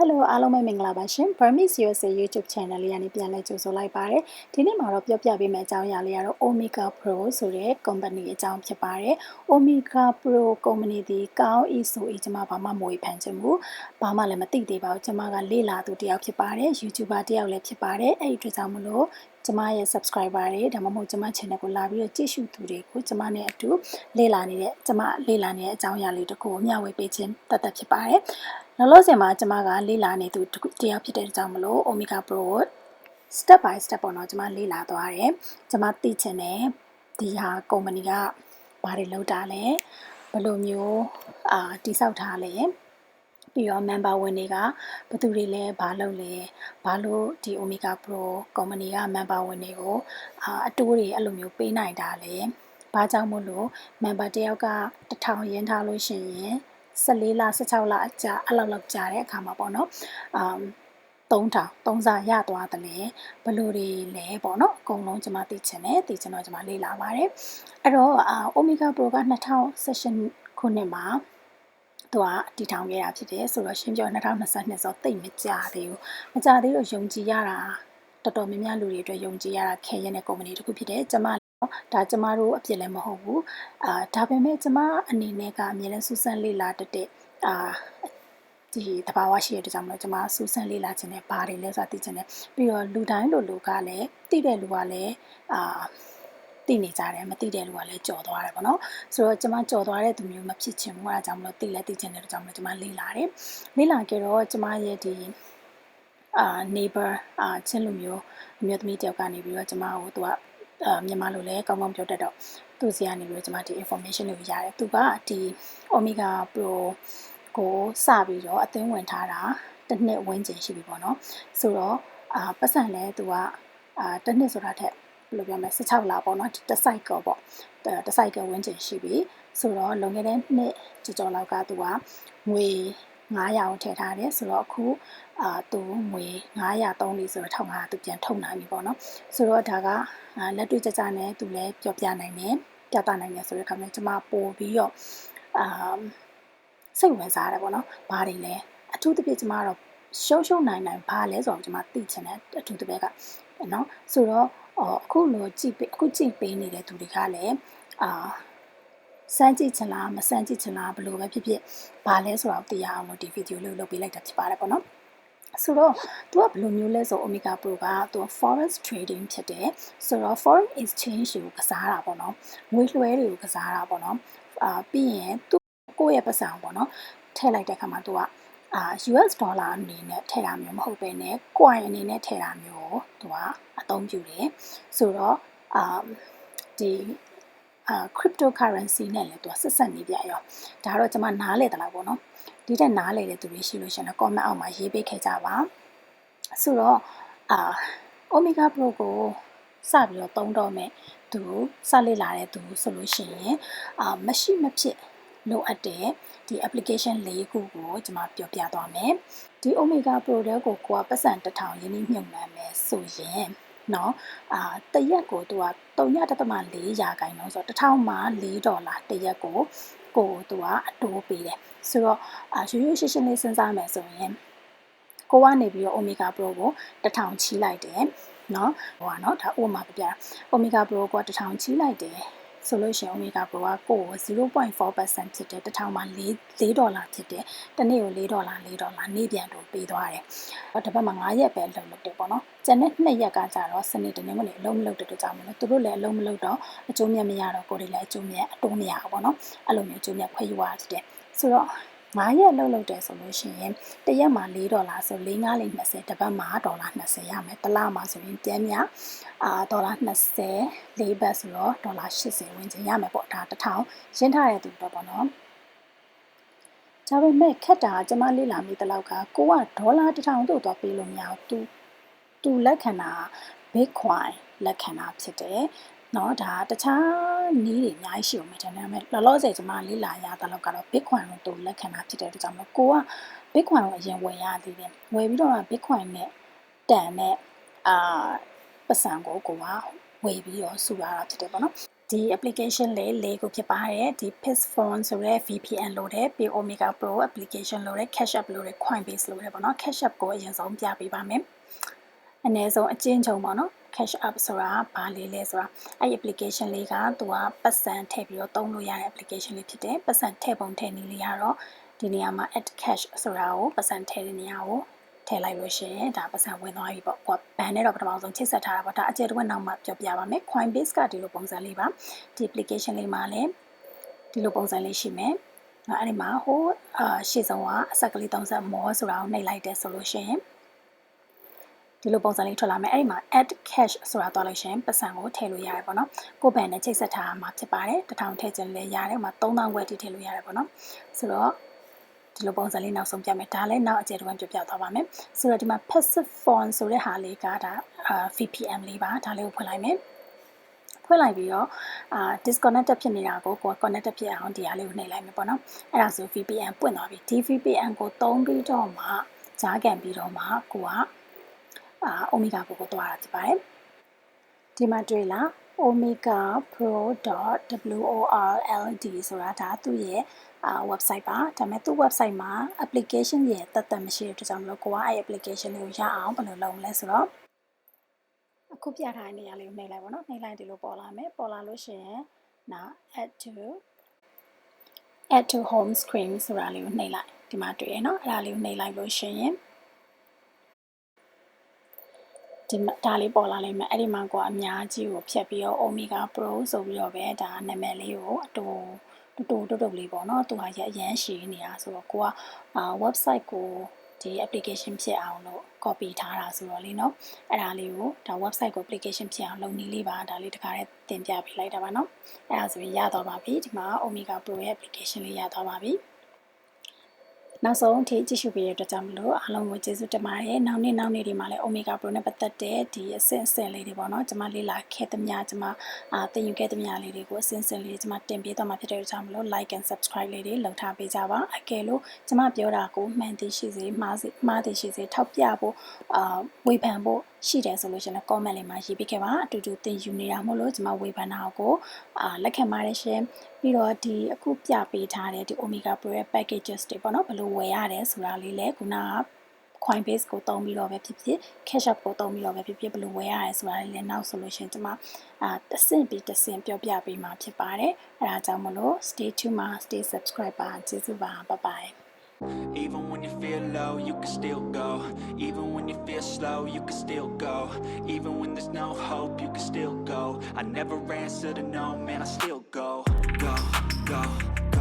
Hello အားလုံးပဲမင်္ဂလာပါရှင် Burmese USA YouTube channel လေးကနေပြန်လည်ကြိုဆိုလိုက်ပါတယ်ဒီနေ့မှာတော့ပြောပြပေးမယ့်အကြောင်းအရာလေးကတော့ OmegaPro ဆိုတဲ့ company အကြောင်းဖြစ်ပါတယ် OmegaPro company ဒီကောင်းဤဆိုဤကျွန်မဘာမှမဝေဖန်ချင်ဘူးဘာမှလည်းမသိသေးပါဘူးကျွန်မကလေ့လာသူတစ်ယောက်ဖြစ်ပါတယ် YouTuber တစ်ယောက်လည်းဖြစ်ပါတယ်အဲ့ဒီအတွက်ကြောင့်မလို့ကျွန်မရဲ့ subscriber တွေဒါမှမဟုတ်ကျွန်မ channel ကိုလာပြီးတော့ကြည့်ရှုသူတွေကိုကျွန်မနဲ့အတူလေ့လာနေတဲ့အကြောင်းအရာလေးတစ်ခုကိုမျှဝေပေးခြင်းတတ်ဖြစ်ပါတယ်လောလောဆယ်မှာကျွန်မကလေ့လာနေသူတယောက်ဖြစ်တဲ့အကြောင်းမလို့ OmegaPro ကို step by step ပေါ့နော်ကျွန်မလေ့လာသွားတယ်ကျွန်မသိချင်တယ်ဒီဟာ company ကဘာတွေလုပ်တာလဲဘယ်လိုမျိုးတိစောက်ထားလဲပြီးတော့ member ဝင်တွေကဘယ်သူတွေလဲဘာလုပ်လဲဘာလို့ဒီ OmegaPro company က member ဝင်တွေကိုအတိုးတွေအဲ့လိုမျိုးပေးနိုင်တာလဲဘာကြောင့်မို့လို့ member တယောက်က1000ရင်းထားလို့ရှိရင်14လ16လအကြာအဲ့လောက်ကြာတဲ့အခါမှာပေါ့နော်3000စာရသွားတယ်လေဘလို့တွေလဲပေါ့နော်အကုန်လုံးကျွန်မသိချင်တယ်သိချင်တော့ကျွန်မလေ့လာပါတယ်အဲ့တော့OmegaPro က2016ခုနှစ်မှာသူကတည်ထောင်ခဲ့တာဖြစ်တယ်ဆိုတော့ရှင်းပြော2022ဆိုသိပ်မကြသေးဘူးမကြသေးတော့ယုံကြည်ရတာတော်တော်များများလူတွေအတွက်ယုံကြည်ရတာခဲရတဲ့ company တစ်ခုဖြစ်တယ်ကျွန်မဒါကျမတို့အပြစ်လည်းမဟုတ်ဘူးဒါပေမဲ့ကျမအနေနဲ့ကအမြဲတမ်းစူးစမ်းလေ့လာတတ်တဲ့ဒီတဘာဝရှိတဲ့ကြောင့်မလို့ကျမစူးစမ်းလေ့လာခြင်းနဲ့ဘာတွေလဲဆိုတာသိခြင်းနဲ့ပြီးတော့လူတိုင်းလူကလည်းသိတဲ့လူကလည်းသိနေကြတယ်မသိတဲ့လူကလည်းကြော်သွားတယ်ပေါ့နော်ဆိုတော့ကျမကြော်သွားတဲ့သူမျိုးမဖြစ်ချင်ဘူးအဲဒါကြောင့်မလို့သိသိချင်တဲ့ကြောင့်မလို့ကျမလေ့လာတယ်လေ့လာကြတော့ကျမရဲ့ဒီneighbor ချင်းလူမျိုးအမျိုးသမီးတယောက်ကနေပြီးတော့ကျမကိုသူကမြန်မာလိုလည်းကောင်းကောင်းပြောတတ်တော့သူစီကနေပြီးတော့ကျွန်မဒီ information တွေကိုရတယ်သူကဒီ OmegaPro ကိုစပြီးတော့အသင်းဝင်ထားတာတစ်နှစ်ဝန်းကျင်ရှိပြီပေါ့နော်ဆိုတော့ပတ်စံလဲသူကတစ်နှစ်ဆိုတာထက်ဘယ်လိုပြောမလဲ16လပေါ့နော်တစ် cycle ပေါ့တစ် cycle ဝန်းကျင်ရှိပြီဆိုတော့လွန်ခဲ့တဲ့နှစ်ကျော်လောက်ကသူကငွေ900ထည့်ထားတယ်ဆိုတော့အခုသူငွေ900သုံးပြီဆိုတော့1500သူပြန်ထုတ်နိုင်ပြီပေါ့နော်ဆိုတော့ဒါကလက်တွေ့ကြနဲ့သူလည်းပြောပြနိုင်တယ်ပြသနိုင်တယ်ဆိုတဲ့အခါမှာကျွန်မပို့ပြီးတော့စိတ်ဝင်စားတယ်ပေါ့နော်ဘာတွေလဲအထူးသဖြင့်ကျွန်မတော့ရှုံနိုင်ဘာလဲဆိုတော့ကျွန်မသိချင်တယ်အထူးသဖြင့်ကနော်ဆိုတော့အခုလိုကြည့်ပေးနေတဲ့သူတွေကလည်းစမ်းကြည့်ချင်လားမစမ်းကြည့်ချင်လားဘယ်လိုပဲဖြစ်ဖြစ်ဘာလဲဆိုတော့သိရအောင်လို့ဒီဗီဒီယိုလေးကိုလုပ်ပေးလိုက်တာဖြစ်ပါတယ်ပေါ့နော်ဆိုတော့သူကဘယ်လိုမျိုးလဲဆို OmegaPro ကသူ forex trading ဖြစ်တယ်ဆိုတော့ foreign exchange ကိုကစားတာပေါ့နော်ငွေလွှဲတွေကိုကစားတာပေါ့နော်ပြီးရင်သူကိုယ့်ရဲ့ပတ်စံပေါ့နော်ထည့်လိုက်တဲ့အခါမှာသူကUS ဒေါ်လာအနေနဲ့ထည့်တာမျိုးမဟုတ်ဘဲနဲ့ coin အနေနဲ့ထည့်တာမျိုးကိုသူကအသုံးပြုတယ်ဆိုတော့ဒီ cryptocurrency နဲ့လည်းသူကဆက်ဆက်နေပြရောဒါတော့ကျွန်မနားလေတယ်လားပေါ့နော်ဒီတက်နားလေတဲ့သူတွေရှိလို့ရှင်တော့ comment အောက်မှာရေးပေးခဲ့ကြပါဆိုတော့OmegaPro ကိုစပြီးတော့သုံးတော့မယ်သူစလေ့လာတဲ့သူဆိုလို့ရှိရင်မရှိမဖြစ်လိုအပ်တဲ့ဒီ application ၄ခုကိုကျွန်မပြောပြသွားမယ်ဒီ OmegaPro တွေကိုကပတ်စံ1000ရင်းနှီးမြှုပ်နှံမယ်ဆိုရင်နော်တရက်ကိုသူက3.4ရာခိုင်နှုန်းဆိုတော့1000မှာ$4တရက်ကိုသူကအတိုးပေးတယ်ဆိုတော့ရိုးရှင်းလေးစဉ်းစားမယ်ဆိုရင်ကိုကနေပြီးတော့ OmegaPro ကို1000ချီးလိုက်တယ်နော်နော်ဒါဥပမာပြပြ OmegaPro က1000ချီးလိုက်တယ်ဆိုလို့ရှိရင် OmegaPro ကကို 0.4% ဖြစ်တယ်1000မှာ$4ဖြစ်တယ်တနေ့ကို$4နေ့ပြန်တော့ပေးသွားတယ်တစ်ပတ်မှာ9ရက်ပဲအလုပ်လုပ်တယ်ပေါ့နော်ကျန်တဲ့2ရက်ကကြတော့စနေတနေ့ကနေအလုပ်မလုပ်တဲ့အတွက်ကြောင့်မလို့သူတို့လည်းအလုပ်မလုပ်တော့အကျိုးမြတ်မရတော့ကိုယ်တွေလည်းအကျိုးမြတ်အတိုးမရဘူးပေါ့နော်အဲ့လိုမျိုးအကျိုးမြတ်ခွဲယူရဖြစ်တယ်ဆိုတော့9ရက်လုပ်တယ်ဆိုလို့ရှိရင်တရက်မှာ$4ဆို4 5 20တစ်ပတ်မှာ$20ရမယ်တစ်လမှာဆိုရင်ပြန်မြ$20 4ဘတ်ဆိုတော့$80ဝင်ချင်ရမယ်ပေါ့ဒါ1000ရှင်းထားတဲ့သူတော့ပေါ့နော်ဒါပေမဲ့ခက်တာကျမလေ့လာမိတဲ့လောက်ကကိုက$1000တို့တော့ပေးလို့မရဘူးသူလက်ခံတာ Bitcoin လက်ခံတာဖြစ်တယ်နော်ဒါတခြားနည်းတွေအများကြီးရှိအောင်မထင်နဲ့လောလောဆယ်ကျွန်မလေ့လာရတဲ့လောက်ကတော့ Bitcoin ကိုသူလက်ခံတာဖြစ်တဲ့အတွက်ကြောင့်မို့ကိုက Bitcoin ကိုအရင်ဝယ်ရသေးတယ်ဝယ်ပြီးတော့ Bitcoin နဲ့တန်နဲ့ပတ်စံကိုကဝယ်ပြီးတော့စုရတာဖြစ်တယ်ပေါ့နော်ဒီ application လေးခုဖြစ်ပါတယ်ဒီ Pitchphone ဆိုတဲ့ VPN လို့တဲ့ပြီး Omega Pro application လို့တဲ့ Cash App လို့တဲ့ Coinbase လို့တဲ့ပေါ့နော် Cash App ကိုအရင်ဆုံးပြပေးပါမယ်အနည်းဆုံးအကျဉ်းချုပ်ပေါ့နော် Cash App ဆိုတာဘာလေးလဲဆိုတာအဲ့ application လေးကသူကပတ်စံထည့်ပြီးတော့သုံးလို့ရတဲ့ application လေးဖြစ်တယ်ပတ်စံထည့်ပုံထည့်နည်းလေးကတော့ဒီနေရာမှာ add cash ဆိုတာကိုပတ်စံထည့်တဲ့နေရာကိုထည့်လိုက်လို့ရှိရင်ဒါပတ်စံဝင်သွားပြီပေါ့ကိုကဘန်နဲ့တော့ပထမဆုံးချိတ်ဆက်ထားတာပေါ့ဒါအကျယ်တဝက်နောက်မှပြောပြပါမယ် Coinbase ကဒီလိုပုံစံလေးပါဒီ application လေးမှာလည်းဒီလိုပုံစံလေးရှိမယ်အဲ့ဒီမှာဟိုရှေ့ဆုံးကအဆက်ကလေး30 more ဆိုတာကိုနှိပ်လိုက်တယ်ဆိုလို့ရှိရင်ဒီလိုပုံစံလေးထွက်လာမယ်အဲ့ဒီမှာ add cash ဆိုတာတွားလို့ရှိရင်ပတ်စံကိုထည့်လို့ရတယ်ပေါ့နော်ကိုဘန်နဲ့ချိတ်ဆက်ထားမှာဖြစ်ပါတယ်1000ထည့်ခြင်းလည်းရတယ်မှာ3000ခွဲထိထည့်လို့ရတယ်ပေါ့နော်ဆိုတော့ဒီလိုပုံစံလေးနောက်ဆုံးပြမယ်ဒါလည်းနောက်အကျယ်တဝက်ပြပြသွားပါမယ်ဆိုတော့ဒီမှာ passive phone ဆိုတဲ့ဟာလေးကဒါVPN လေးပါဒါလေးကိုဖွင့်လိုက်မယ်ဖွင့်လိုက်ပြီးတော့disconnected ဖြစ်နေတာကိုကိုက connected ဖြစ်အောင်ဒီဟာလေးကိုနှိပ်လိုက်မယ်ပေါ့နော်အဲ့ဒါဆို VPN ပွင့်သွားပြီဒီ VPN ကိုသုံးပြီးတော့မှကြားကန်ပြီးတော့မှကိုကOmega Pro ကိုတွားတာဖြစ်ပါတယ်ဒီမှာတွေ့လား OmegaPro.world ဆိုတာဒါသူ့ရဲ့website ပါဒါပေမဲ့သူ့ website မှာ application ရဲ့တတ်မရှိတဲ့အတွက်ကြောင့်မလို့ကိုကအဲ့ application လေးကိုရအောင်ဘယ်လိုလုပ်မလဲဆိုတော့အခုပြထားတဲ့နေရာလေးကိုနှိပ်လိုက်ပါတော့နှိပ်လိုက်ဒီလိုပေါ်လာမယ်ပေါ်လာလို့ရှိရင်နောက် add to home screen ဆိုတာလေးကိုနှိပ်လိုက်ဒီမှာတွေ့ရနော်အဲ့ဒါလေးကိုနှိပ်လိုက်လို့ရှိရင်ဒီဒါလေးပေါ်လာလိမ့်မယ်အဲ့ဒီမှာကိုအများကြီးကိုဖြတ်ပြီးတော့ Omega Pro ဆိုပြီးတော့ပဲဒါနာမည်လေးကိုအတူတူလေးပေါ့နော်သူဟာရအရန်ရှည်နေတာဆိုတော့ကိုကwebsite ကိုဒီ application ဖြစ်အောင်လို့ copy ထားတာဆိုတော့လေနော်အဲ့ဒါလေးကိုဒါ website ကို application ဖြစ်အောင်လုပ်နည်းလေးပါဒါလေးတခါတည်းတင်ပြပေးလိုက်တာပါနော်အဲ့ဒါဆိုရင်ရသွားပါပြီဒီမှာ Omega Pro ရဲ့ application လေးရသွားပါပြီနောက်ဆုံးအထိကြည့်ရှုပေးတဲ့အတွက်ကြောင့်မလို့အားလုံးကိုကျေးဇူးတင်ပါတယ်နောက်နေ့ဒီမှာလည်း Omega Pro နဲ့ပတ်သက်တဲ့ဒီအဆင့်လေးတွေပေါ့နော်ကျွန်မလေ့လာခဲ့သမျှကျွန်မသင်ယူခဲ့သမျှလေးတွေကိုအဆင့်လေးကျွန်မတင်ပေးသွားမှာဖြစ်တဲ့အတွက်ကြောင့်မလို့ like and subscribe လေးတွေလုပ်ထားပေးကြပါအကယ်လို့ကျွန်မပြောတာကိုမှန်သိရှိစေမှားသိရှိစေထောက်ပြဖို့ဝေဖန်ဖို့ရှိတယ်ဆိုလို့ရှိရင် comment လေးမှာရေးပေးခဲ့ပါအတူတူသင်ယူနေတာမို့လို့ကျွန်မဝေဖန်တာကိုလက်ခံပါတယ်ရှင်ပြီးတော့ဒီအခုပြပေးထားတဲ့ဒီ Omega Pro ရဲ့ packages တွေပေါ့နော်ဘယ်လိုဝယ်ရတယ်ဆိုတာလေးလဲခုနက Coinbase ကိုတုံးပြီးတော့ပဲဖြစ်ဖြစ် Cash App ကိုတုံးပြီးတော့ပဲဖြစ်ဖြစ်ဘယ်လိုဝယ်ရတယ်ဆိုတာလေးလည်းနောက်ဆိုလို့ရှိရင်ကျွန်မတစ်ဆင့်ပြီးတစ်ဆင့်ပြောပြပေးမှာဖြစ်ပါတယ်အဲဒါကြောင့်မလို့ stay tuned မှာ stay subscribe ပါကျေးဇူးပါ bye bye Even when you feel low, you can still go. Even when you feel slow, you can still go. Even when there's no hope, you can still go. I never answer to no, man, I still go. Go, go.